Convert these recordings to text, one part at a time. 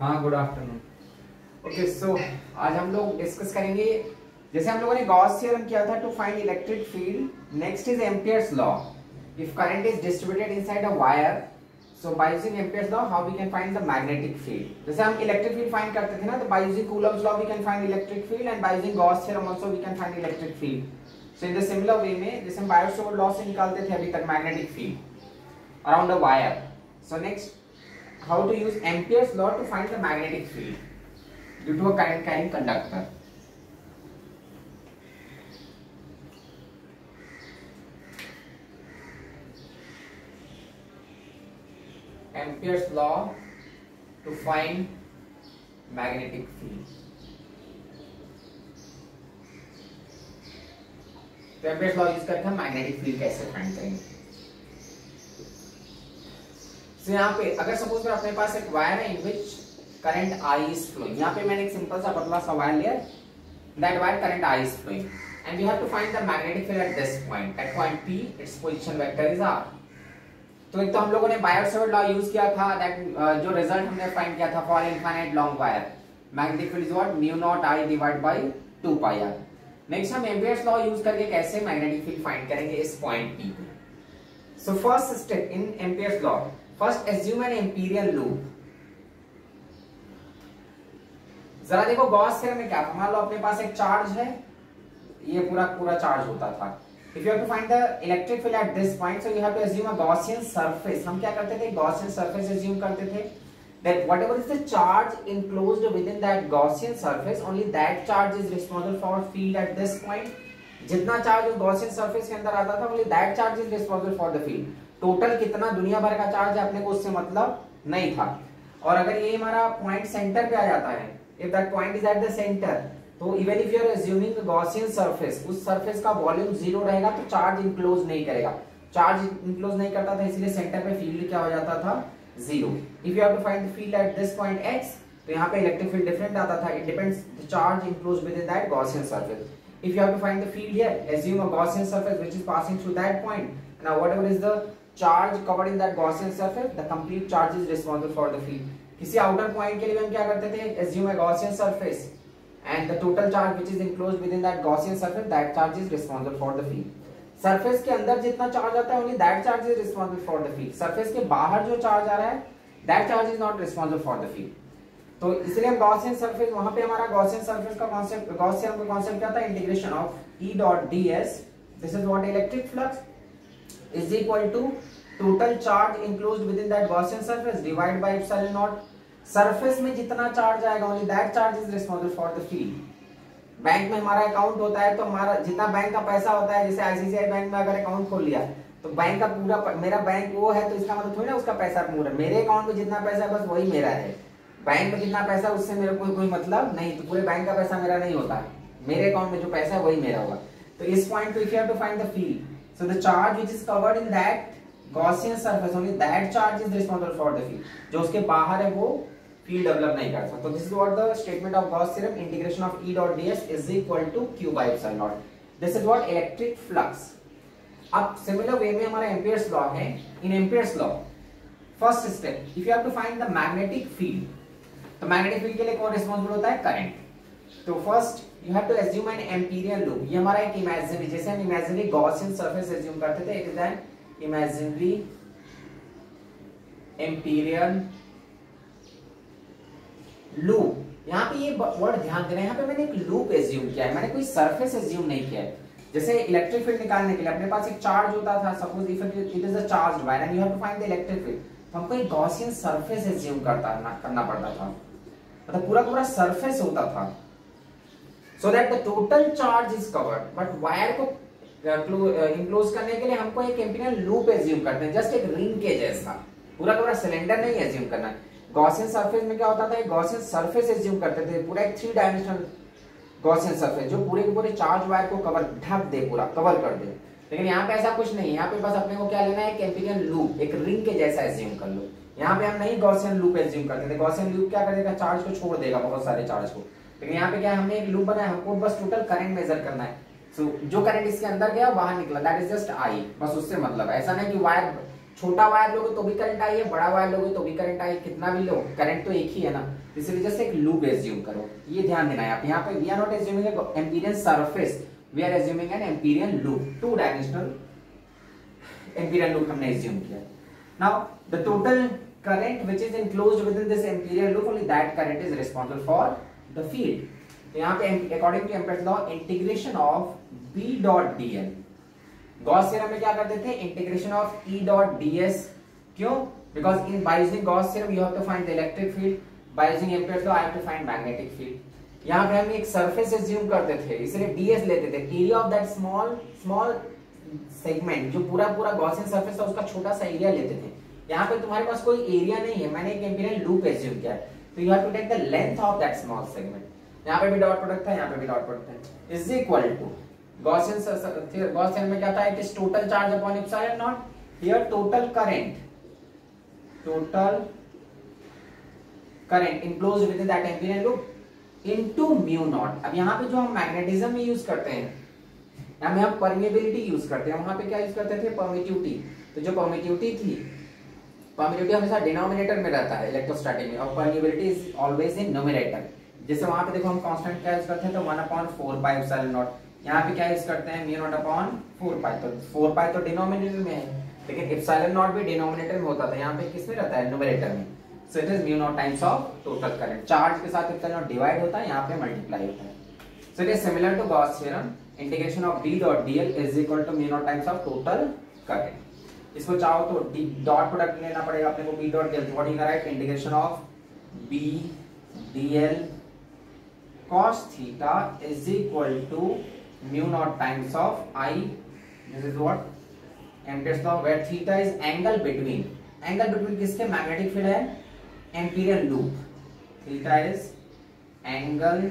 हाँ, good afternoon. Okay, सो आज हम लोग डिस्कस करेंगे। जैसे हम लोगों ने गॉस थ्योरम किया था to find electric field. Next is Ampere's law. If current is distributed inside a wire, so by using Ampere's law how we can find the magnetic field. जैसे हम इलेक्ट्रिक फील्ड फाइंड करते थे ना, तो by using Coulomb's law we can find electric field, and by using Gauss theorem also we can find electric field. So in the similar way में जैसे हम Biot-Savart law से निकालते थे अभी तक magnetic field around a wire, so next how to use Ampere's law to find the magnetic field due to a current carrying conductor. Ampere's law to find magnetic field. तो Ampere's law use करके हम magnetic field कैसे find करेंगे। तो यहाँ पे अगर suppose में अपने पास एक वायर है in which current I is flowing, यहाँ पे मैंने एक सिंपल सा पतला सा वायर लिया, that wire current I is flowing and we have to find the magnetic field at this point, at point P, its position vector is R। तो एक तो हम लोगों ने बायो-सावर्ट लॉ यूज किया था, दैट जो रिजल्ट हमने फाइंड किया था for infinite long wire, magnetic field is what, mu naught I divide by 2 pi R। Next हम एम्पियर्स लॉ यूज करके कैसे मैग्नेटिक फील्ड फाइंड करेंगे इस पॉइंट P पे। So first step in Ampere's law, first assume an Amperian loop. जरा देखो Gauss theorem में क्या था, मान लो अपने पास एक चार्ज है, ये पूरा चार्ज होता था। If you have to find the electric field at this point, so you have to assume a Gaussian surface। हम क्या करते थे, Gaussian surface assume करते थे, that whatever is the charge enclosed within that Gaussian surface, only that charge is responsible for field at this point। जितना charge Gaussian surface के अंदर आता था, only that charge is responsible for the field। Total कितना दुनिया भर का charge है अपने को उससे मतलब नहीं था। और अगर ये हमारा पॉइंट सेंटर पे आ जाता है, if that point is at the centre, तो even if you are assuming Gaussian surface, उस सरफेस का वॉल्यूम जीरो रहेगा तो चार्ज इंक्लोज नहीं करेगा। चार्ज इंक्लोज नहीं करता था, इसलिए सेंटर पे फील्ड क्या हो जाता था, zero. If you have to find the field at this point x, तो यहाँ पे इलेक्ट्रिक फील्ड डिफरेंट आता था, it depends the charge enclose within that Gaussian surface. If you have to find the field here, assume a Gaussian surface which is passing through that point, now whatever is the charge covered in that Gaussian surface, the complete charge is responsible for the field। किसी outer point के लिए हम क्या करते थे, assume a Gaussian surface and the total charge which is enclosed within that Gaussian surface, that charge is responsible for the field। Surface के अंदर जितना चार्ज आता है, only that charge is responsible for the field। Surface के बाहर जो charge आ रहा है, that charge is not responsible for the field। तो इसलिए हम Gaussian surface, वहां पे हमारा Gaussian surface का कॉन्सेप्ट, Gauss थ्योरम का कॉन्सेप्ट क्या था, integration of E dot ds, this is what electric flux is equal to total charge enclosed within that Gaussian surface divided by epsilon naught। Surface में जितना charge आएगा, only that charge is responsible for the field। Bank में हमारा account होता है, तो हमारा जितना बैंक का पैसा होता है, जैसे आईसीआईसीआई बैंक में अगर अकाउंट खोल लिया, तो बैंक का पूरा, मेरा बैंक वो है, तो इसका मतलब थोड़ी ना उसका पैसा पूरा, मेरे अकाउंट में जितना पैसा है बस वही मेरा है। बैंक में जितना पैसा उससे मेरे को कोई मतलब नहीं, तो पूरे बैंक का पैसा मेरा नहीं होता, मेरे अकाउंट में जो पैसा है वही मेरा होगा। तो इस पॉइंट पे if you have to find the field, so the charge which is covered in that Gaussian surface, only that charge is responsible for the field। जो उसके बाहर है वो फील्ड डेवलप नहीं कर सकता। तो this is what the statement of Gauss theorem, integration of E dot ds is equal to q by epsilon naught। This is what electric flux। अब सिमिलर वे में हमारा एम्पियर्स लॉ है। In Ampere's law first step, if you have to find the magnetic field, तो magnetic field के लिए कौन responsible होता है, करंट। तो first you have to assume an Amperian loop. ये हमारा एक इमेजिनरी, जैसे हम इमेजिनरी गॉसियन सरफेस एज्यूम करते थे, it is an imaginary Amperian loop. यहाँ पे ये वर्ड ध्यान देना है, यहाँ पे मैंने एक लूप एज्यूम किया है, मैंने कोई सरफेस एज्यूम नहीं किया है। जैसे इलेक्ट्रिक फील्ड निकालने के लिए अपने पास एक चार्ज होता था, suppose if it is a charged wire and you have to find the electric field, तो हमको एक गॉसियन सरफेस एज्यूम करना पड़ता था, मतलब पूरा सरफेस होता था, so that the total charge is covered। but wire को इंक्लोज करने के लिए हमको एक एम्पीरियल लूप एज्यूम करते हैं, जस्ट एक रिंग के जैसा, पूरा सिलेंडर नहीं एज्यूम करना। गॉसियन सरफेस में क्या होता था, एक गॉसियन सरफेस एज्यूम करते थे, पूरा एक 3 डायमेंशनल गॉसियन सरफेस जो पूरे के पूरे चार्ज वायर को ढक दे, पूरा कवर कर दे। लेकिन यहाँ पे ऐसा कुछ नहीं है, यहाँ पे बस अपने को क्या लेना है, एक एम्पीरियल लूप, एक रिंग के जैसा एज्यूम कर लो। यहाँ पे हम नहीं गॉसियन लूप एज्यूम करते थे। गॉसियन लूप क्या करेगा, चार्ज को छोड़ देगा, बहुत सारे चार्ज को। लेकिन यहाँ पे क्या, हमने एक लूप बनाया, हमको बस टोटल करंट मेजर करना है। जो करंट इसके अंदर गया बाहर निकला, दैट इज जस्ट आई, बस उससे मतलब है। ऐसा नहीं कि वायर छोटा वायर लोगे तो भी करंट आई है, बड़ा वायर लोगे तो भी करंट आई, कितना भी लो करंट तो एक ही है ना, इसलिए जस्ट एक लूप एज्यूम करो। ये ध्यान देना है यहाँ पे we are not assuming Amperian surface, we are assuming an Amperian loop, two dimensional Amperian loop हमने एज्यूम किया। Now the total current which is enclosed within this imperial loop, only that current is responsible for the field. तो यहाँ पे according to Ampere's law integration of B dot dl, Gauss theorem में क्या करते थे, integration of E dot ds, क्यों? Because in by using Gauss theorem you have to find the electric field, by using Ampere's law I have to find magnetic field। यहाँ पे हम एक surface assume करते थे इसलिए ds लेते थे, area of that small segment, जो पूरा गॉसियन सरफेस था उसका छोटा सा एरिया लेते थे। यहाँ पे तुम्हारे पास कोई एरिया नहीं है, मैंने एक एम्पीरियन लूप एज्यूम किया है, तो you have to take the length of that small segment. यहाँ पे भी डॉट प्रोडक्ट था, यहाँ पे भी डॉट प्रोडक्ट है, is equal to Gauss theorem में क्या था, it is total charge upon epsilon naught, here total current enclosed within that Amperian loop into mu naught. अब यहाँ पे जो हम मैग्नेटिज्म में यूज करते हैं, यहाँ में हम परमिएबिलिटी यूज करते हैं, वहां पे क्या यूज करते थे, परमिटिविटी। तो जो परमिटिविटी थी, परमिटिविटी हमेशा डिनोमिनेटर में रहता है इलेक्ट्रोस्टैटिक में, और permeability is always in numerator. जैसे वहां पे देखो हम कांस्टेंट क्या यूज करते हैं, तो 1/4 पाई एप्सिलॉन नॉट, यहाँ पे क्या यूज करते हैं, म्यू नॉट अपॉन 4 पाई। तो 4 पाई तो डिनोमिनेटर में है, लेकिन एप्सिलॉन नॉट भी डिनोमिनेटर में होता था, यहाँ पे किसमें रहता है, न्यूमरेटर में। सो it is mu naught times of total current, charge के साथ एप्सिलॉन नॉट डिवाइड होता है, यहाँ पे मल्टीप्लाई होता है। So it is similar to Gauss theorem, integration of B dot dl is equal to mu naught times of total current. इसको चाहो तो डॉट प्रोडक्ट लेना पड़ेगा अपने को, B dot dl, what you write, integration of B dl cos theta is equal to mu naught times of I, this is what Ampere's law, where theta is angle between किसके, magnetic field है Amperian loop, theta is angle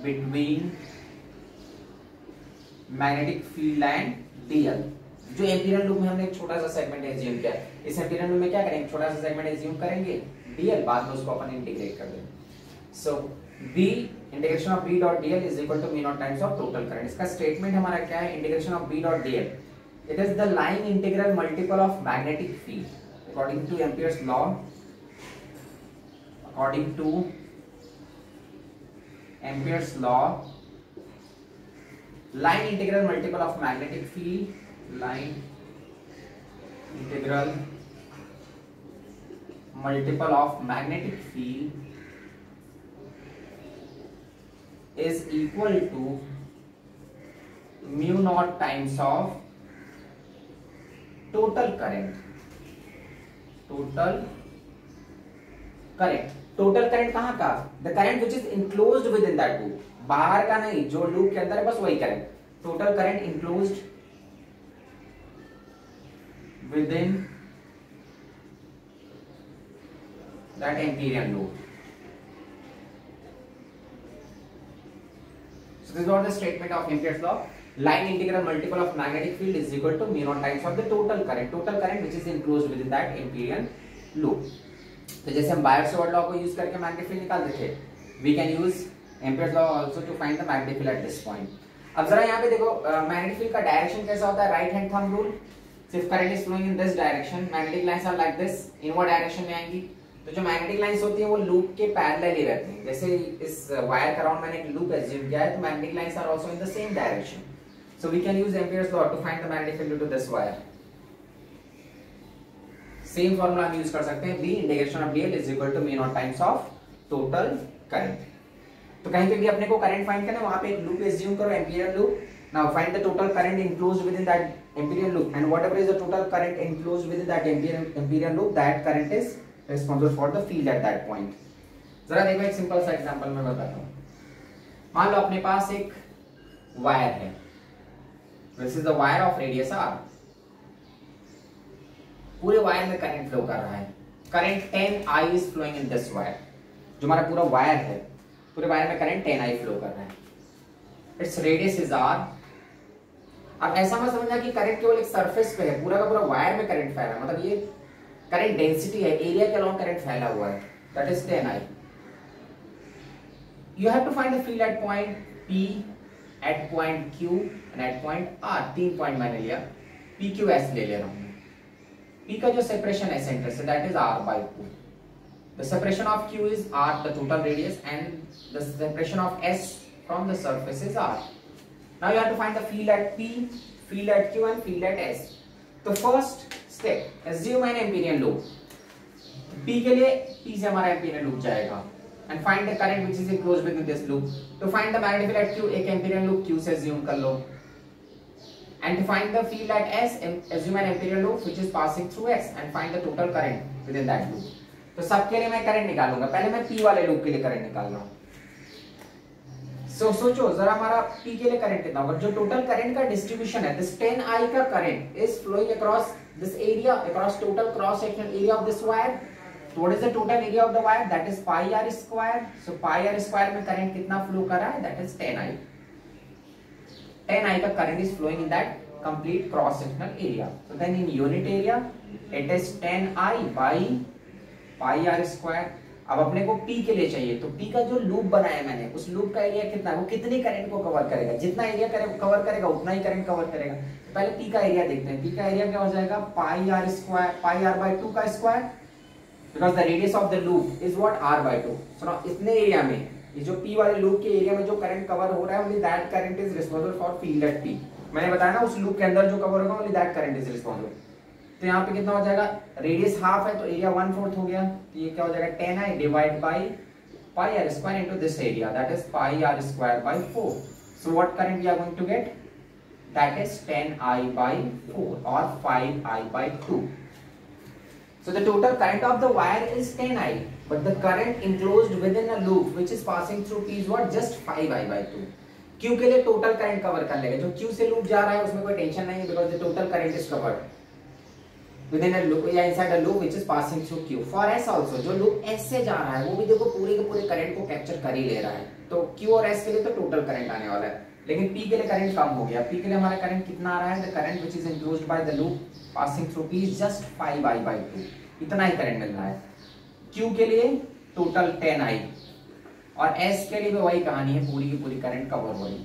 between magnetic field and dl। जो Amperian loop में हमने एक छोटा सा segment assume किया, इस एम्पीरियन लूप में क्या करेंगे, छोटा सा सेगमेंट एज्यूम करेंगे dl, बाद में उसको अपन इंटीग्रेट कर देंगे। So b integration of B dot dl is equal to mu naught times of total current. इसका स्टेटमेंट हमारा क्या है, integration of B dot dl, it is the line integral multiple of magnetic field according to Ampere's law, according to Ampere's law, line integral multiple of magnetic field, line integral multiple of magnetic field is equal to mu naught times of total current। Total current कहां का, the current which is enclosed within that loop, बाहर का नहीं, जो loop के अंदर है बस वही current, total current enclosed within that Amperian loop. So this was the statement of Ampere's law, line integral multiple of magnetic field is equal to mu naught times of the total current which is enclosed within that Amperian loop. तो जैसे हम Biot Savart law को use करके magnetic field निकालते थे, we can use Ampere's law also to find the magnetic field at this point. अब जरा यहाँ पे देखो मैग्नेटिक फील्ड का डायरेक्शन कैसा होता है, राइट हैंड थंब रूल, सिर्फ current is flowing in this direction, magnetic lines are like this, inward direction में आएंगी। तो जो मैग्नेटिक लाइंस होती है वो लूप के पैरेलल ही रहती हैं, जैसे इस वायर के अराउंड मैंने एक लूप एज्यूम किया है, तो magnetic lines are also in the same direction. So we can use Ampere's law to find the magnetic field to this wire. Same formula हम यूज कर सकते हैं, B integration of dl is equal to mu naught times of total current. तो कहीं पे भी अपने को करंट फाइंड करना है, वहां पे एक लूप एज्यूम करो, Amperian loop. Now find the total current enclosed within that Amperian loop, and whatever is the total current enclosed within that Amperian loop, that current is responsible for the field at that point. जरा देखो एक simple सा example मैं बताता हूं। मान लो अपने पास एक वायर है, this is the wire of radius r, पूरे वायर में करंट फ्लो कर रहा है, current 10I is flowing in this wire, जो हमारा पूरा वायर है, पूरे वायर में करंट 10I फ्लो कर रहा है, इट्स रेडियस इज r। अब ऐसा मत समझना कि करंट केवल एक सरफेस पे है, पूरा का पूरा वायर में करंट फैला है, मतलब ये करंट डेंसिटी है, एरिया के अलोंग करंट फैला हुआ है, that is 10I। You have to find the field at point P, at point Q and at point R। 3 point मैंने लिया, PQS ले रहा हूं। P का जो सेपरेशन है centre say that is r by 2. The separation of Q is r, the total radius, and the separation of S from the surface is r. Now you have to find the field at P, field at Q and field at S. तो first step, assume an Amperian loop. P के लिए P से हमारा Amperian loop जाएगा and find the current which is enclosed within this loop. To find the magnetic field at Q, एक Amperian loop Q से assume कर लो. And to find the field at S, assume an Amperian loop which is passing through S and find the total current within that loop. तो सबके लिए मैं current निकालूंगा. पहले मैं P वाले लूप के लिए करंट निकाल रहा हूँ. सोचो जरा हमारा P के लिए करंट कितना होगा. जो टोटल करंट का डिस्ट्रीब्यूशन है, this 10I का current is flowing across this area, across total cross sectional area of this wire. So what is the total area of the wire? That is pi r square. So pi r square में current कितना flow कर रहा है? That is 10I. 10I का current is flowing in that complete cross sectional area. So then in unit area it is 10I by pi r square. अब अपने को P के लिए चाहिए, तो P का जो लूप बनाया मैंने, उस लूप का एरिया कितना है, वो कितनी करंट को कवर करेगा. जितना एरिया कवर करेगा उतना ही करंट कवर करेगा. तो पहले P का एरिया देखते हैं. P का एरिया क्या हो जाएगा? पाई r square, pi r by 2 का square, because the radius of the loop is what r by 2. So now इतने एरिया में, ये जो P वाले लूप के एरिया में जो करंट कवर हो रहा है, only that current is responsible for field at P. मैंने बताया ना, उस लूप के अंदर जो कवर होगा only that current is responsible. तो यहाँ पे कितना हो जाएगा? रेडियस हाफ है तो एरिया 1/4 हो गया. तो ये क्या हो जाएगा? 10I divide by pi r square into this area, that is pi r square by 4. So what current we are going to get? That is 10I by 4 और 5I by 2. So the total current of the wire is 10I, but the current enclosed within a loop which is passing through P is what? Just 5I by 2. Q के लिए total current cover कर लेगा. जो Q से loop जा रहा है उसमें कोई टेंशन नहीं है, because the total current is covered within a loop या inside a loop which is passing through Q. For S also, जो लूप S से जा रहा है वो भी देखो पूरे के पूरे करंट को कैप्चर कर ही ले रहा है. तो Q और S के लिए तो टोटल करंट आने वाला है, लेकिन P के लिए करंट कम हो गया. P के लिए हमारा करंट कितना आ रहा है? The current which is enclosed by the loop passing through P is just 5I by 2. इतना ही करंट मिल रहा है. Q के लिए टोटल 10I और S के लिए भी वही कहानी है, पूरी की पूरी करंट कवर हो रही.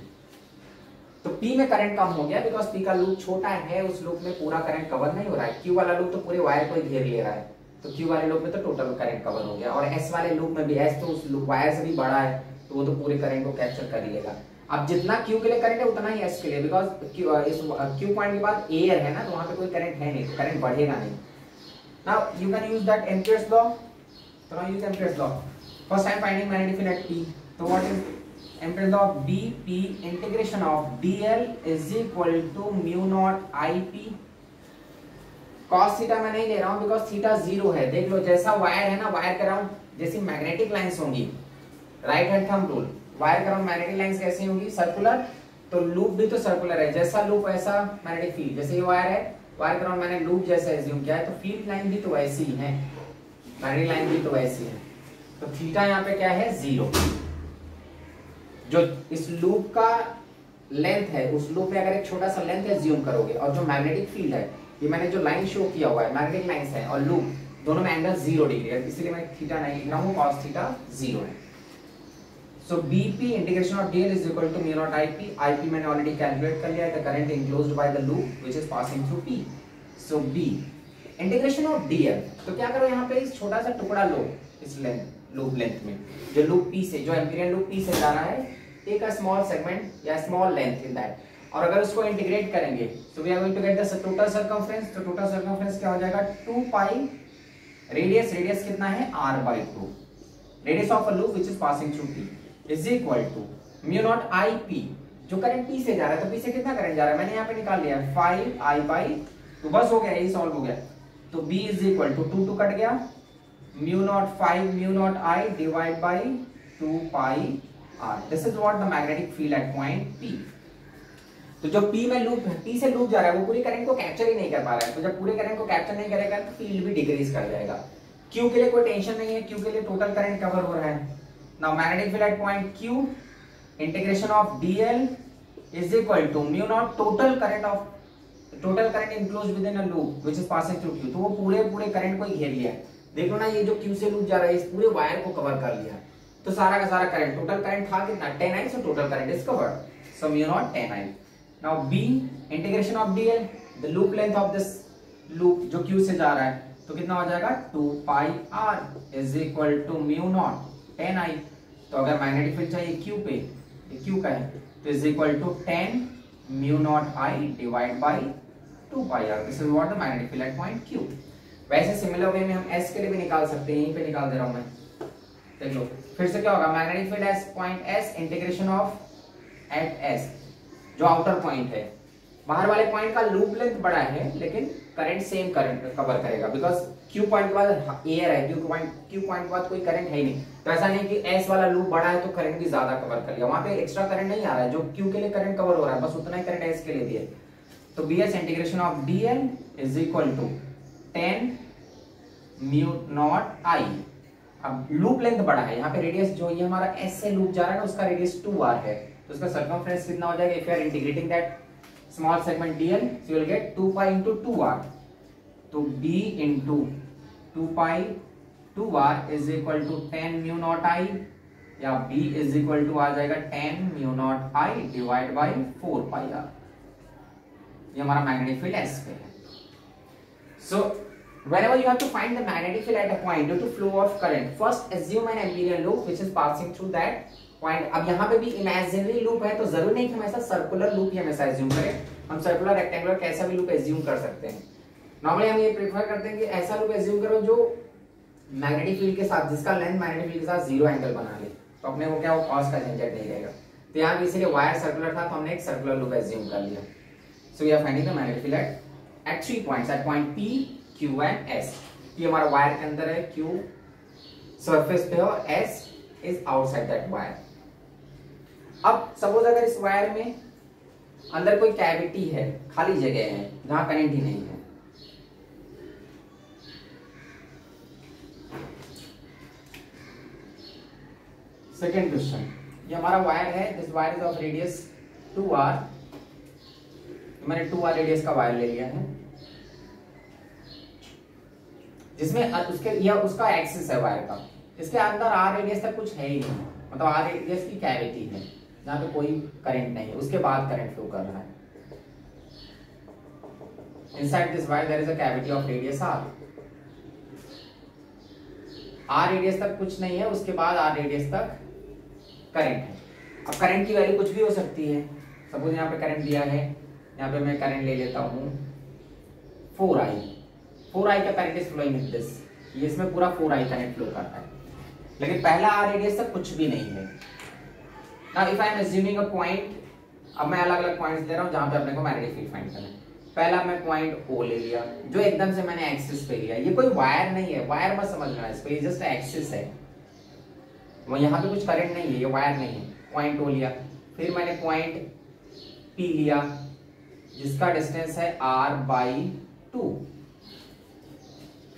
तो P में करंट कम हो गया बिकॉज P का लूप छोटा है, उस लूप में पूरा करंट कवर नहीं हो रहा है. Q वाला लूप तो पूरे वायर को ही घेर ले रहा है, तो Q वाले लूप में तो टोटल करंट कवर हो गया. और S वाले लूप में भी, S तो उस लूप वायर से भी बड़ा है, तो वो तो पूरे करंट को कैप्चर कर ही लेगा. अब जितना Q के लिए करंट है उतना ही S के लिए, बिकॉज Q पॉइंट के बाद एयर है ना, तो वहां पे कोई करंट है नहीं, तो करंट बढ़ेगा नहीं. Now you can use that Ampere's law. तो now use Ampere's law. First time finding magnetic field at P. तो what is Amperage law of dP integration of dl is equal to mu naught IP. cos theta मैं नहीं ले रहा हूँ because theta 0 है. देख लो, जैसा वायर है ना, वायर के अराउंड जैसी मैग्नेटिक लाइंस होंगी, right hand thumb rule, wire के अराउंड मैग्नेटिक लाइंस कैसी होंगी? सर्कुलर. तो लूप भी तो सर्कुलर है, जैसा लूप वैसा मैग्नेटिक फील्ड. जैसे ये वायर है, वायर के अराउंड मैंने लूप जैसा एज्यूम किया है, तो फील्ड लाइन भी तो वैसी ही है, मैग्नेटिक लाइन भी तो वैसी है. तो थीटा यहाँ पे क्या है? 0. जो इस लूप का लेंथ है, उस लूप में अगर एक छोटा सा लेंथ एज्यूम करोगे, और जो मैग्नेटिक फील्ड है, ये मैंने जो लाइन शो किया हुआ है, मैग्नेटिक लाइंस है और लूप दोनों में एंगल 0 डिग्री है, इसलिए मैं थीटा नहीं लिख रहा हूँ, cos थीटा 0 है. So BP integration of dl is equal to mu naught IP. IP मैंने ऑलरेडी कैलकुलेट कर लिया है, the current enclosed by the loop which is passing through P. So B integration of dl. तो क्या करो, यहाँ पे इस छोटा सा टुकड़ा लो, इस लूप लेंथ में, जो लूप P से, जो एम्पीरियन लूप P से जा रहा है, टेक अ स्मॉल सेगमेंट या स्मॉल लेंथ इन दैट, और अगर उसको इंटीग्रेट करेंगे, so we are going to get the total circumference. तो टोटल सर्कमफरेंस क्या हो जाएगा? 2 पाई रेडियस, रेडियस कितना है? r by 2, radius of a loop which is passing through P is equal to mu naught IP. जो current P से जा रहा है, तो P से कितना करंट जा रहा है मैंने यहाँ पे निकाल लिया है, 5I by 2. बस हो गया, यही सॉल्व हो गया. तो B is equal to 2 cut गया, mu naught 5 mu naught I divide by 2 pi R. This is what the magnetic field at point P. तो जो P में लूप, P से लूप जा रहा है, वो पूरी करंट को कैप्चर ही नहीं कर पा रहा है. तो जब पूरे करंट को कैप्चर नहीं करेगा तो फील्ड भी डिक्रीज कर जाएगा. Q के लिए कोई टेंशन नहीं है, Q के लिए टोटल करंट कवर हो रहा है. Now magnetic field at point Q integration of dl is equal to mu naught total current enclosed within a loop which is passing through Q. तो वो पूरे करंट को ही घेर लिया है. देखो ना, ये जो Q से लूप जा रहा है, इस पूरे वायर को कवर कर लिया. तो सारा का सारा करंट, टोटल करंट था कितना? 10I. So total current is covered, so mu naught 10I. Now B integration of dl, the loop length of this loop जो Q से जा रहा है, तो कितना हो जाएगा 2 pi r is equal to mu naught 10 i। तो अगर मैग्नेटिक फील्ड चाहिए Q पे, ये Q का है, तो is equal to 10 mu naught i divide by 2 pi r। This is what the magnetic field at point Q। वैसे similar way में हम S के लिए भी निकाल सकते हैं, यहीं पे निकाल दे रहा हूं मैं, देख लो। फिर से क्या होगा, magnetic field at point S integration of at S, जो आउटर पॉइंट है, बाहर वाले पॉइंट का लूप लेंथ बड़ा है लेकिन करंट सेम करंट कवर करेगा, बिकॉज Q पॉइंट के बाद एयर है, Q पॉइंट के बाद कोई करंट है ही नहीं। तो ऐसा नहीं कि S वाला लूप बड़ा है तो करंट भी ज्यादा कवर कर लिया, वहां पे एक्स्ट्रा करंट नहीं आ रहा है, जो Q के लिए करंट कवर हो रहा है बस उतना ही करंट S के लिए भी है। तो BS integration of DL is equal to 10 mu naught I। अब लूप लेंथ बड़ा है, यहाँ पे रेडियस जो ये हमारा S से लूप जा रहा है ना, उसका रेडियस 2r है, तो उसका सर्कमफ्रेंस कितना हो जाएगा, if you are integrating that small segment dl, so you will get 2 pi into 2r, तो b into 2 pi 2r is equal to 10 mu naught I, या b is equal to आ जाएगा 10 mu naught I divide by 4 pi r। ये हमारा magnetic field S पे है। So whenever you have to find the magnetic field at a point due to flow of current, first assume an amperial loop which is passing through that point. अब यहाँ पे भी imaginary loop है, तो जरूरी नहीं कि हम ऐसा सर्कुलर लूप ही हमेशा एज्यूम करें, हम सर्कुलर रेक्टेंगुलर कैसा भी लूप एज्यूम कर सकते हैं। नॉर्मली हम ये प्रेफर करते हैं कि ऐसा लूप एज्यूम करो जो मैग्नेटिक फील्ड के साथ, जिसका लेंथ मैग्नेटिक फील्ड के साथ जीरो एंगल बना ले, तो अपने को क्या वो कॉस का झंझट नहीं रहेगा। तो यहाँ भी इसीलिए वायर सर्कुलर था तो हमने एक सर्कुलर लूप एज्यूम कर लिया। So we are finding the magnetic field at 3 points, at point P, Q and S। P हमारा वायर के अंदर है, Q सरफेस पे है और S is outside that wire. अब सपोज अगर इस वायर में अंदर कोई कैविटी है, खाली जगह है जहां करंट ही नहीं है, सेकेंड क्वेश्चन, ये हमारा वायर है, this wire is of radius 2r, मैंने 2r रेडियस का वायर ले लिया है, जिसमें उसके या उसका एक्सिस है वायर का, इसके अंदर r रेडियस तक कुछ है ही नहीं, मतलब r रेडियस की कैविटी है जहां पे कोई करंट नहीं है, उसके बाद करंट फ्लो कर रहा है। Inside this wire there is a cavity of radius r radius तक कुछ नहीं है, उसके बाद r रेडियस तक करंट है। अब करंट की वैल्यू कुछ भी हो सकती है, सपोज यहाँ पे करंट दिया है, यहाँ पे मैं करंट ले लेता हूँ 4i का current is flowing with this, ये इसमें पूरा 4i करंट फ्लो करता है, लेकिन पहला r रेडियस तक कुछ भी नहीं है। Now if I am assuming a point, अब मैं अलग अलग पॉइंट्स ले रहा हूँ जहां पे अपने को मैग्नेटिक फील्ड फाइंड करना है। पहला मैं पॉइंट O ले लिया, जो एकदम से मैंने एक्सिस पे लिया, ये कोई वायर नहीं है, वायर मत समझना है, इस पे जस्ट एक्सिस है, वो यहाँ पे कुछ करंट नहीं है, ये वायर नहीं है। पॉइंट O लिया, फिर मैंने पॉइंट P लिया जिसका डिस्टेंस है r/2,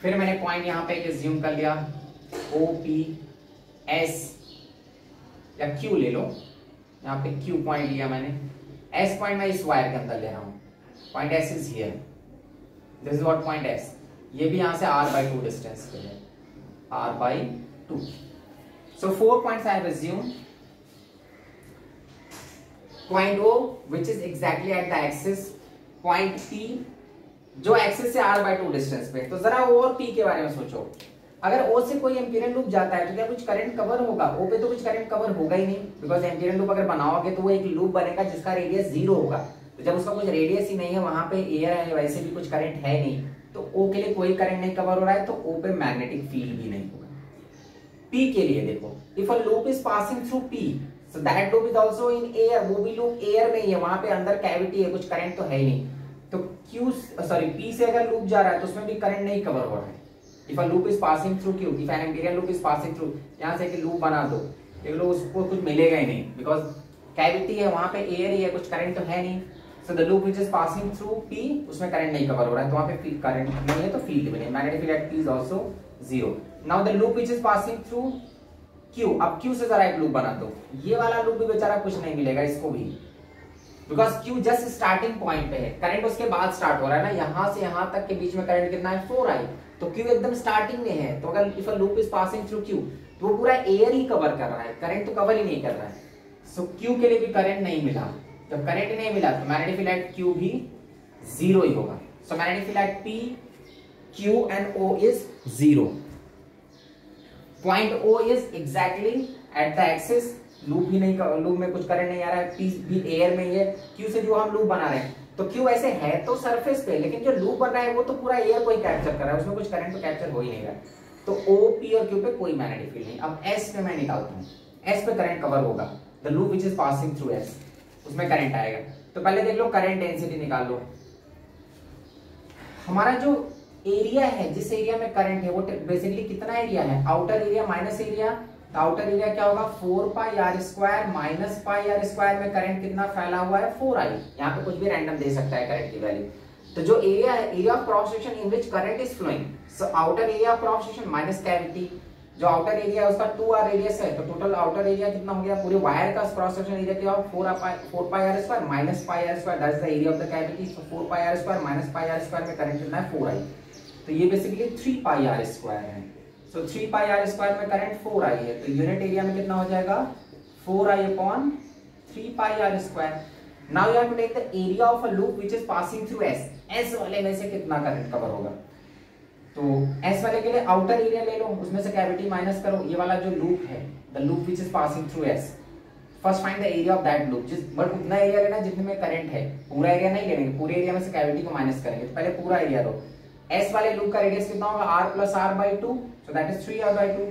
फिर मैंने पॉइंट यहाँ पे एज्यूम कर लिया OPS या Q ले लो, यहाँ पे Q पॉइंट लिया मैंने, S पॉइंट मैं इस वायर के अंदर ले रहा हूँ, point S is here, this is what point S, ये भी यहाँ से r/2 डिस्टेंस पे है, r/2। So 4 points I have assumed, point O which is exactly at the axis, point P जो एक्सिस से r/2 डिस्टेंस पे। तो जरा O और P के बारे में सोचो, अगर O से कोई एम्पीरियल लूप जाता है तो क्या कुछ करंट कवर होगा? O पे तो कुछ करंट कवर होगा ही नहीं, बिकॉज एम्पीरियल लूप अगर बनाओगे तो वो एक लूप बनेगा जिसका रेडियस 0 होगा, तो जब उसका कुछ रेडियस ही नहीं है, वहां पे एयर है, वैसे भी कुछ करंट है नहीं, तो O के लिए कोई करंट नहीं कवर हो रहा है, तो O पे मैग्नेटिक फील्ड भी नहीं होगा। P के लिए देखो, if a loop is passing through P, so that loop is also in air, वो भी लूप एयर में ही है, वहां पे अंदर कैविटी है, कुछ करंट तो है ही नहीं, तो P से अगर लूप जा रहा है तो उसमें भी करंट नहीं कवर हो रहा है। If a loop is passing through Q, if an imperial loop is passing through, यहाँ से एक लूप बना दो, एक लोग उसको कुछ मिलेगा ही नहीं, बिकॉज कैविटी है, वहां पे एयर ही है, कुछ करंट तो है नहीं। सो the loop which is passing through P, उसमें करंट नहीं कवर हो रहा है, तो वहां पे करंट नहीं है तो फील्ड भी नहीं, magnetic field at P is also 0। Now the loop which is passing through Q, अब Q से जरा एक लूप बना दो, ये वाला लूप भी बेचारा कुछ नहीं मिलेगा इसको भी, because Q just starting point पे है, करंट उसके बाद स्टार्ट हो रहा है ना, यहाँ से यहाँ तक के बीच में करंट कितना है 4i, तो Q एकदम स्टार्टिंग में है, तो अगर if a loop is passing through Q, तो वो पूरा एयर ही कवर कर रहा है, करंट तो कवर ही नहीं कर रहा है। सो Q के लिए भी करंट नहीं मिला, जब करंट नहीं मिला तो मैग्नेटिक फील्ड एट Q भी 0 ही होगा। So magnetic field at P Q and O is 0. Point O is exactly at the axis. Loop भी नहीं, लूप में कुछ करंट नहीं आ रहा है, P भी एयर में ही है. Q से जो हम लूप बना रहे हैं, तो Q ऐसे है तो सरफेस पे, लेकिन जो लूप बन रहा है वो तो पूरा एयर को ही कैप्चर कर रहा है, उसमें कुछ करंट तो कैप्चर हो ही नहीं रहा. तो O, P और Q पे कोई मैग्नेटिक फील्ड नहीं. अब S पे मैं निकालता हूँ. S पे करंट कवर होगा, the loop which is passing through S, उसमें करंट आएगा. तो पहले देख लो करंट डेंसिटी निकाल लो. हमारा जो एरिया है, जिस एरिया में करंट है वो बेसिकली कितना एरिया है, आउटर एरिया माइनस एरिया. तो आउटर एरिया क्या होगा, 4 pi are square minus pi are square में करंट कितना फैला हुआ है, 4i. यहाँ पे कुछ भी रैंडम दे सकता है करंट की वैल्यू. तो जो एरिया है, area of cross section in which current is flowing, so outer area of cross section minus cavity. जो आउटर एरिया है उसका 2r रेडियस है, तो टोटल आउटर एरिया कितना हो गया, पूरे वायर का क्रॉस सेक्शन एरिया क्या होगा, 4 pi are square minus pi are square, that is the area of the cavity. So 4 pi are square minus pi are square में करंट कितना है, 4i. तो ये बेसिकली 3 पाई आर स्क्वायर है. सो 3 pi are square में current 4i है, तो unit area में कितना हो जाएगा, 4i upon 3 pi are square. Now you have to take the area of a loop which is passing through S. S वाले में से कितना करंट कवर होगा, तो S वाले के लिए आउटर एरिया ले लो, उसमें से कैविटी माइनस करो. ये वाला जो लूप है, the loop which is passing through S, first find the area of that loop. जिस बट उतना एरिया लेना जितने में करंट है, पूरा एरिया नहीं लेंगे, पूरे एरिया में से कैविटी को माइनस करेंगे. तो पहले पूरा एरिया लो. S वाले लूप का रेडियस कितना होगा, r plus r by 2, so that is 3r by 2.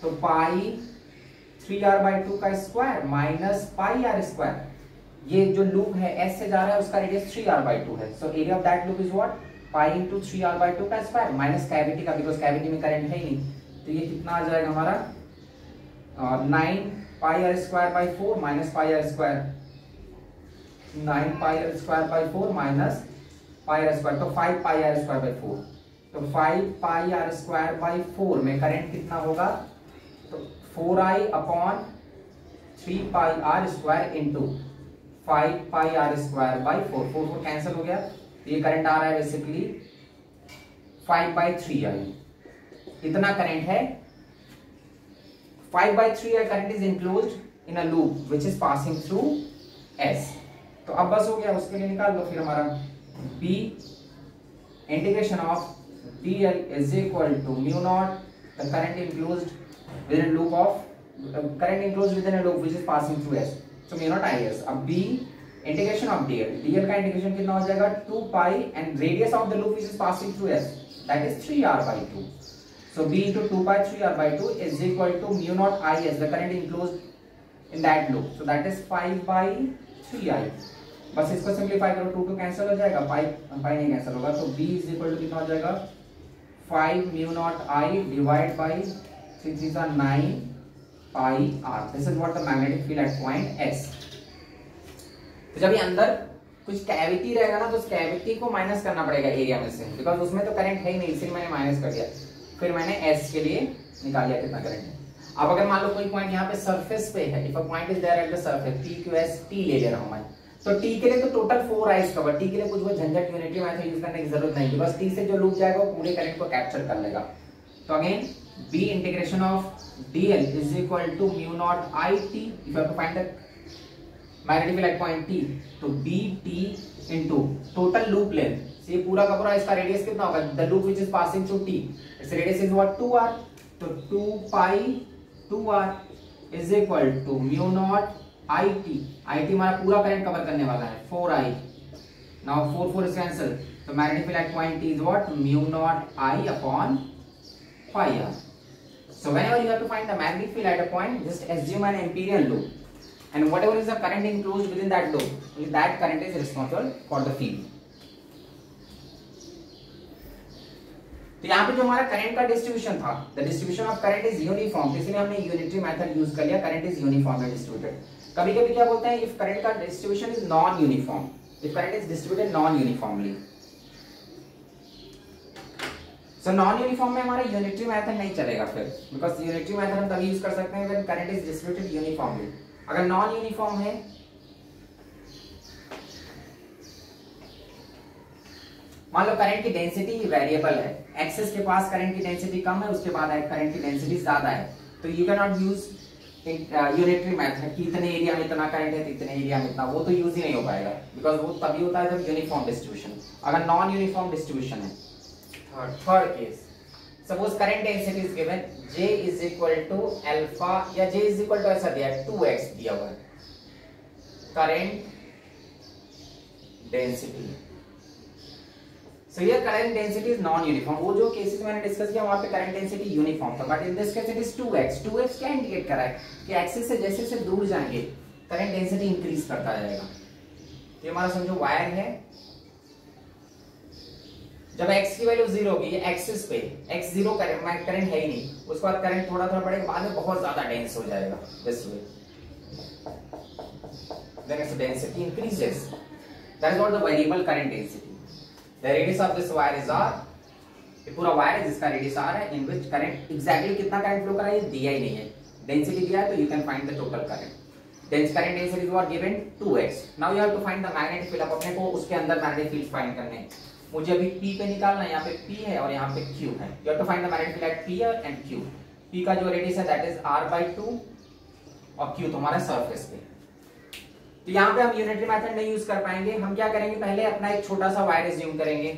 तो पाई 3r बाई 2 का स्क्वायर माइनस पाई r स्क्वायर. ये जो लूप है S से जा रहा है, उसका रेडियस 3r बाई 2 है. So area of that loop is what, pi into 3r by 2 का स्क्वायर माइनस कैविटी का, बिकॉज कैविटी में करंट है ही नहीं. तो ये कितना आ जाएगा हमारा, 9 पाई r square by 4 minus pi r square, 9 pi r square by 4 minus pi r square, तो 5 पाई r स्क्वायर बाई 4. तो 5 पाई r स्क्वायर बाई 4 में करंट कितना होगा, तो 4i upon 3 pi r square into 5 pi r square by 4. 4 cancel हो गया, ये current आ रहा है बेसिकली 5 बाई 3i. इतना करंट है, 5 by 3i current is enclosed in a loop which is passing through S. तो अब बस हो गया, उसके लिए निकाल लो फिर हमारा B integration of dl is equal to mu naught the current enclosed within a loop of current enclosed within a loop which is passing through S. So mu naught is. अब B integration of dl का integration कितना हो जाएगा, 2 pi and radius of the loop which is passing through S, that is 3r by 2. So B into 2 pi 3r by 2 is equal to mu naught I as the current enclosed in that loop. So that is 5 by 3i. बस इसको simplify करो, 2 2 cancel हो जाएगा, पाई नहीं cancel होगा. तो B is equal to कितना हो जाएगा, 5 mu naught I divide by 3 3 9 pi r. This is what the magnetic field at point S. तो जब ये अंदर कुछ कैविटी रहेगा ना, तो उस कैविटी को माइनस करना पड़ेगा एरिया में से, बिकॉज उसमें तो करंट है ही नहीं, इसलिए मैंने माइनस कर दिया. फिर मैंने S के लिए निकाल लिया कितना करंट है. अब अगर मान लो कोई पॉइंट यहाँ पे सरफेस पे है, if a point is there at the surface, P Q S T ले रहा हूं मैं, तो T के लिए तो टोटल 4 आइज कवर. T के लिए कुछ वो झंझट यूनिटी मेथड यूज करने की जरूरत नहीं है, बस T से जो लूप जाएगा वो पूरे करंट को कैप्चर कर लेगा. तो again B integration of dl is equal to mu naught I T. If you have to find the magnetic field at point T, तो B T into total loop length. ये पूरा का पूरा इसका रेडियस कितना होगा, the loop which is passing through T, it's radius is what, 2r. तो 2 pi 2r is equal to mu naught IT. IT हमारा पूरा करंट कवर करने वाला है, 4i. Now 4 4 is cancel. तो magnetic field at point T is what, mu naught I upon pi r. So whenever you have to find the magnetic field at a point, just assume an imperial loop, and whatever is the current enclosed within that loop, that current is responsible for the field. तो यहाँ पे जो हमारा current का distribution था, the distribution of current is uniform, इसलिए हमने unitary method use कर लिया, करंट इज यूनिफॉर्मली डिस्ट्रीब्यूटेड. कभी कभी क्या बोलते हैं, इफ करंट का distribution is non uniform, if current is distributed non uniformly. So non uniform में हमारा यूनिटरी मेथड नहीं चलेगा फिर, बिकॉज यूनिटरी मेथड हम तभी यूज कर सकते हैं when current is distributed uniformly. अगर नॉन यूनिफॉर्म है, मान लो करंट की डेंसिटी वेरिएबल है, एक्सिस के पास करंट की डेंसिटी कम है, उसके बाद करंट की डेंसिटी ज्यादा है, तो you can not use unitary method कि इतने एरिया में इतना करंट है, इतने एरिया में इतना, वो तो यूज ही नहीं हो पाएगा, बिकॉज वो तभी होता है जब यूनिफॉर्म डिस्ट्रीब्यूशन. अगर नॉन यूनिफॉर्म डिस्ट्रीब्यूशन है, third case, suppose current density is given J is equal to alpha, या J इज इक्वल टू ऐसा दिया है 2x दिया हुआ है करंट डेंसिटी। सो ये current density is non uniform. वो जो केसेस मैंने डिस्कस किया वहां पे करंट डेंसिटी यूनिफॉर्म था, but in this case it is 2x। 2x क्या इंडिकेट कर रहा है कि एक्सिस से जैसे जैसे दूर जाएंगे करंट डेंसिटी इंक्रीज करता जाएगा। ये हमारा समझो वायर है, जब x की वैल्यू 0 होगी, ये एक्सिस पे x 0 करंट है ही नहीं, उसके बाद करंट थोड़ा थोड़ा बढ़ेगा, बाद में बहुत ज्यादा डेंस हो जाएगा this way, then its density increases. That is what the variable current density. The radius of this wire is r. ये पूरा वायर है जिसका रेडियस r है, in which current exactly कितना करंट फ्लो कर रहा है ये दिया ही नहीं है, डेंसिटी दिया है तो you can find the total current. Dense current density was given 2x. Now you have to find the magnetic field. अब अपने को उसके अंदर magnetic field find करने हैं। मुझे अभी P पे निकालना है, यहाँ पे P है और यहाँ पे Q है। You have to find the magnetic field at P and Q. P का जो रेडियस है that is r/2 और Q तुम्हारा सरफेस पे। तो यहाँ पे हम यूनिटरी मेथड नहीं यूज कर पाएंगे। हम क्या करेंगे, पहले अपना एक छोटा सा वायर एज्यूम करेंगे,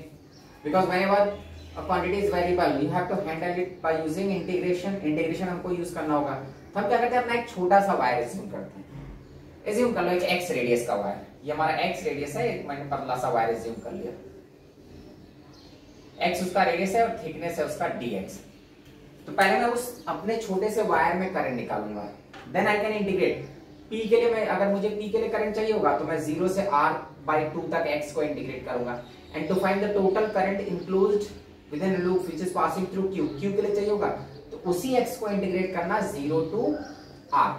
because whenever a quantity is variable you have to handle it by using integration. Integration हमको यूज करना होगा, तो हम क्या करते हैं, अपना एक छोटा सा वायर एज्यूम करते हैं। एज्यूम कर लो एक x रेडियस का वायर, ये हमारा x रेडियस है, एक मैंने पतला सा वायर एज्यूम कर लिया, x उसका रेडियस है और थिकनेस है उसका dx। तो पहले मैं उस अपने छोटे से वायर में करंट निकालूंगा, then I can integrate. P के लिए मैं, अगर मुझे P के लिए करंट चाहिए होगा तो मैं 0 से r/2 तक x को इंटीग्रेट करूंगा, and to find the total current enclosed within loop which is passing through Q। Q के लिए चाहिए होगा तो उसी x को इंटीग्रेट करना 0 टू r।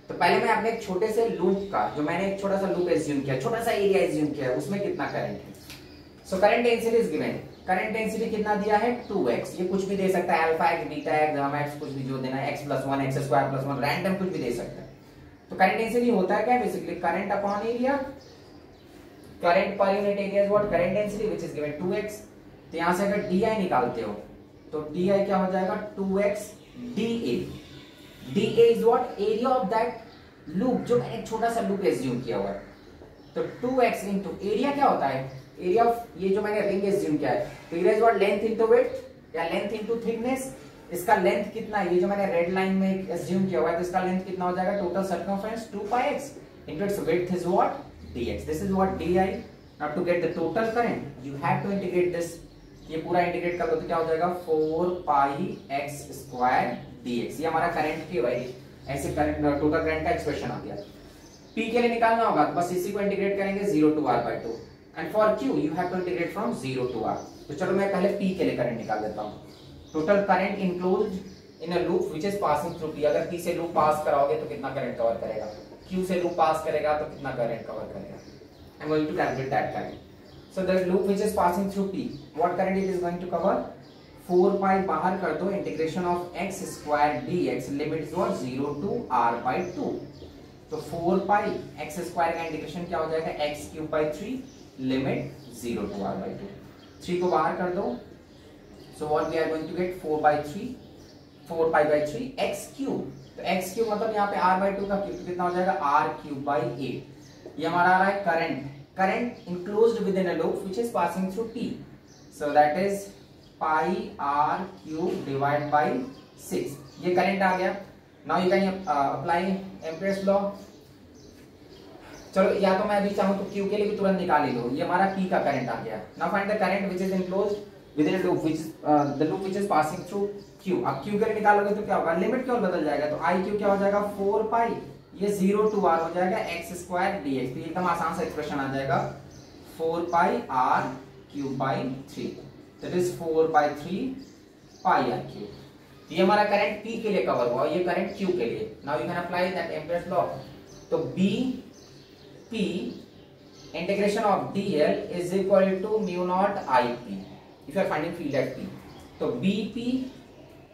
तो पहले मैं अपने एक छोटे से लूप का, जो मैंने एक छोटा सा लूप एज्यूम किया, छोटा सा एरिया एज्यूम किया है, उसमें कितना करंट है। So current density is given, current density कितना दिया है 2x। ये कुछ भी दे सकता है, alpha x, beta x, gamma x, कुछ भी जो देना है, x + 1, x² + 1, रैंडम कुछ भी दे सकता है। तो करंट डेंसिटी होता है क्या, basically current upon area, current per unit area is what current density which is given 2x। तो यहां से अगर di निकालते हो तो di क्या हो जाएगा 2x dA। dA is what area of that loop, जो मैंने एक छोटा सा लूप एज्यूम किया हुआ है। तो 2x इनटू एरिया क्या होता है, एरिया ऑफ ये जो मैंने रिंग एज्यूम किया है, तो area is what length into width या लेंथ इनटू थिकनेस। इसका लेंथ कितना है, ये जो मैंने रेड लाइन में एज्यूम किया हुआ है, तो इसका लेंथ कितना हो जाएगा, total circumference 2πx into its width is what dx. This is what di. Now to get the total current you have to integrate this. ये पूरा इंटीग्रेट कर लो तो क्या हो जाएगा 4πx² dx। ये हमारा करंट की वैल्यू, ऐसे करंट टोटल करंट का एक्सप्रेशन आ गया। P के लिए निकालना होगा तो बस इसी को इंटीग्रेट करेंगे 0 to r/2, and for Q you have to integrate from 0 to r। तो चलो मैं पहले P के लिए करंट निकाल देता हूँ। Total current enclosed in a loop which is passing through P। अगर P से लूप पास कराओगे तो कितना करंट कवर करेगा, Q से लूप पास करेगा तो कितना करंट कवर करेगा। I am going to calculate that current. So the loop which is passing through P, what current it is going to cover, 4π बाहर कर दो, integration of x² dx, limit is 0 to r/2। तो 4πx² का integration क्या हो जाएगा x³ 3, limit 0 to r/2। 3 को बाहर कर दो, so what we are going to get 4π/3 x³। तो x³ मतलब यहाँ पे r/2 का क्यूब कितना हो जाएगा r³/8। ये हमारा आ रहा है current enclosed within a loop which is passing through P। So that is πr³ divide by 6। ये करंट आ गया। Now you can apply Ampere's law. चलो या तो मैं अभी चाहूं तो Q के लिए भी तुरंत निकाल ही लो, ये हमारा P का करंट आ गया। Now find the current which is enclosed within a loop which is the loop which is passing through Q। अब Q के लिए निकालोगे तो क्या होगा, लिमिट केवल बदल जाएगा, तो IQ क्या हो जाएगा 4π, ये 0 to r हो जाएगा x² dx। तो एकदम आसान सा एक्सप्रेशन आ जाएगा 4πr³/3, दैट इज 4/3πr³। ये हमारा करंट P के लिए कवर हुआ, ये करंट Q के लिए। Now you can apply that Ampere's law. तो BP integration of dl is equal to μ0Ip if you are finding field at P। तो BP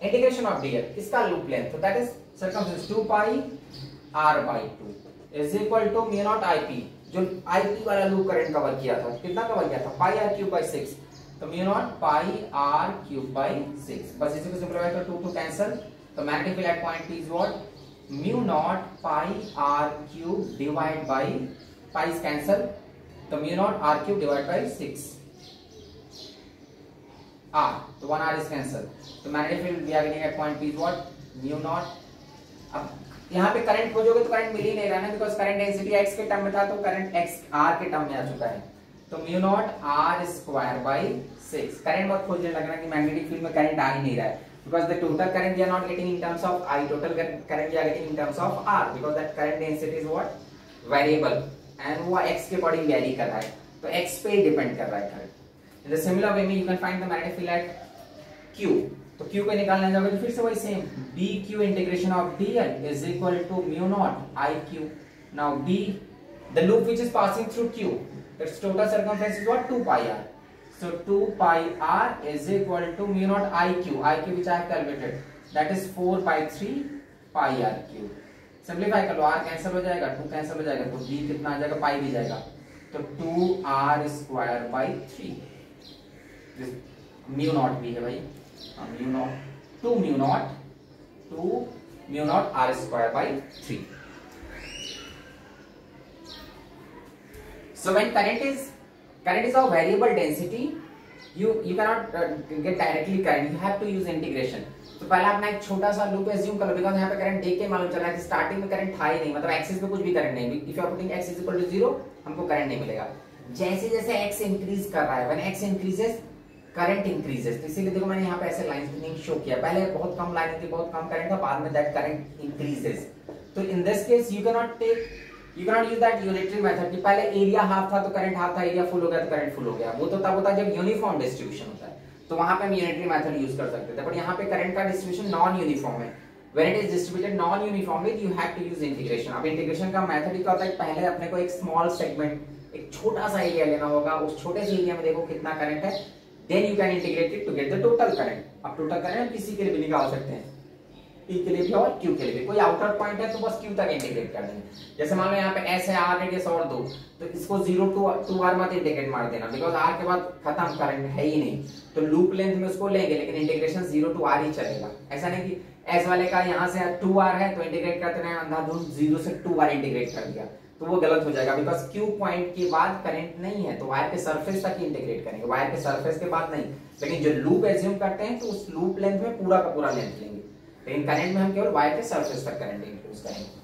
इंटीग्रेशन ऑफ dl, इसका loop length, तो that is circumference 2πr/2 is equal to μ0Ip, जो Ip वाला loop current cover किया था, कितना cover किया था πr³/6। तो μ0πr³/6, बस इसी को सिंपलीफाई कर 2 कैंसिल, तो magnetic field at point P is what μ0πr³ divide by pi cancel, तो μ0r³ डिवाइड बाय 6। R, तो 1R is cancelled, तो magnetic field we are getting at point P what mu naught. अब यहाँ पे current खोजोगे तो current मिल ही नहीं रहा ना, बिकॉज करंट डेंसिटी x के टर्म में था, तो करंट x R के टर्म में आ चुका है, तो mu naught R square by 6। Current बहुत खोजने लगना कि मैग्नेटिक फील्ड में करंट आ ही नहीं रहा है, because the total current we are not getting in terms of I, total current we are getting in terms of R, because that current density is what variable and वो x के according very कर रहा है, तो x पे depend कर रहा है current. In the similar way में you can find the magnetic field at Q, तो Q को निकालने जाओगे तो फिर से वही same dq integration of dl is equal to mu naught iq। now d, the loop which is passing through Q, its total circumference is what 2 pi r, so 2 pi r is equal to mu naught iq, iq which I have calculated, that is 4 by 3 pi r cube। Simplify कर लो, r cancel हो जाएगा, 2 cancel हो जाएगा, तो d कितना आ जाएगा, पाई भी जाएगा, तो 2r square by 3, mu naught भी है भाई, mu naught 2 mu naught r square by 3। So when current is of variable density, you cannot get directly current, you have to use integration। तो पहले अपना एक छोटा सा लूप एज्यूम कर लो, बिकॉज़ यहाँ पे करंट देख के मालूम चल रहा है कि स्टार्टिंग में करंट था ही नहीं, मतलब एक्सिस पे कुछ भी करंट नहीं, if you are putting x equal to 0 हमको करंट नहीं मिलेगा। जैसे जैसे x इंक्रीज कर रहा है, when x increases current increases, तो इसीलिए देखो मैंने यहाँ पे ऐसे लाइन शो किया, पहले बहुत कम लाइन थी, बहुत कम करंट था, बाद में दैट करंट इंक्रीजेस। तो in this case you cannot use that unitary method कि पहले एरिया हाफ था तो करंट हाफ था, एरिया फुल हो गया तो करंट फुल हो गया, वो तो तब होता है जब यूनिफॉर्म डिस्ट्रीब्यूशन होता है, तो वहां पे हम यूनिटरी मेथड यूज कर सकते थे, बट यहाँ पे करंट का डिस्ट्रीब्यूशन नॉन यूनिफॉर्म है। When it is distributed non uniformly you have to use integration. अब इंटीग्रेशन का मेथड क्या होता है, पहले अपने को एक स्मॉल सेगमेंट, एक छोटा सा एरिया लेना होगा, उस छोटे से एरिया में देखो कितना करंट है, then you can integrate it to get the total current. अब टोटल करंट किसी के लिए भी निकाल सकते हैं, P के लिए भी और Q के लिए भी, कोई आउटर पॉइंट है तो बस Q तक इंटीग्रेट कर देंगे। जैसे मान लो यहाँ पे ऐसे R रेडियस और दो, तो इसको 0 to R मत इंटीग्रेट मार देना, बिकॉज R के बाद खत्म, करंट है ही नहीं, तो लूप लेंथ में उसको लेंगे, लेकिन इंटीग्रेशन 0 to R ही चलेगा। ऐसा नहीं कि S वाले का यहाँ से 2R है तो इंटीग्रेट करते रहे अंधाधुंध, 0 से 2R इंटीग्रेट कर दिया, तो वो गलत हो जाएगा, बिकॉज Q पॉइंट के बाद करंट नहीं है, तो वायर के सरफेस तक ही इंटीग्रेट करेंगे, वायर के सरफेस के बाद नहीं। लेकिन जो लूप एज्यूम करते हैं तो उस लूप लेंथ में पूरा का पूरा लेंथ लेंगे, लेकिन करंट में हम केवल वायर के सरफेस तक करंट इंट्रोड्यूस करेंगे।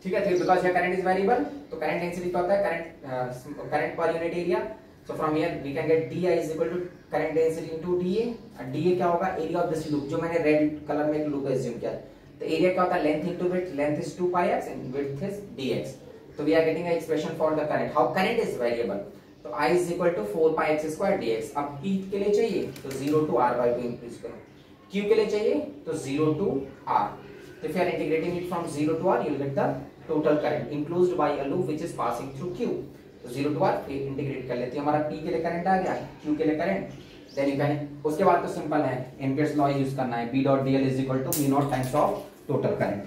ठीक है, तो because here current is variable, तो करंट डेंसिटी क्या होता है, current per unit area. So from here we can get di is equal to current density into dA, और dA क्या होगा, एरिया ऑफ दिस लूप, जो मैंने रेड कलर में एक लूप एज्यूम किया, तो एरिया क्या होता है, length into width, length is 2 pi x and width is dx। तो we are getting a expression for the current, how current is variable, तो I is equal to 4 pi x square dx। अब P के लिए चाहिए तो 0 to R by 2 increase करो, Q के लिए चाहिए तो 0 to R, तो if you are integrating it from 0 to R you will get the total current enclosed by a loop which is passing through Q। तो 0 to R इंटीग्रेट कर लेते हैं, हमारा P के लिए करंट आ गया, Q के लिए करंट, देन यू कैन, उसके बाद तो सिंपल है, एम्पियर्स लॉ यूज करना है, B dot dl is equal to mu naught times of total current.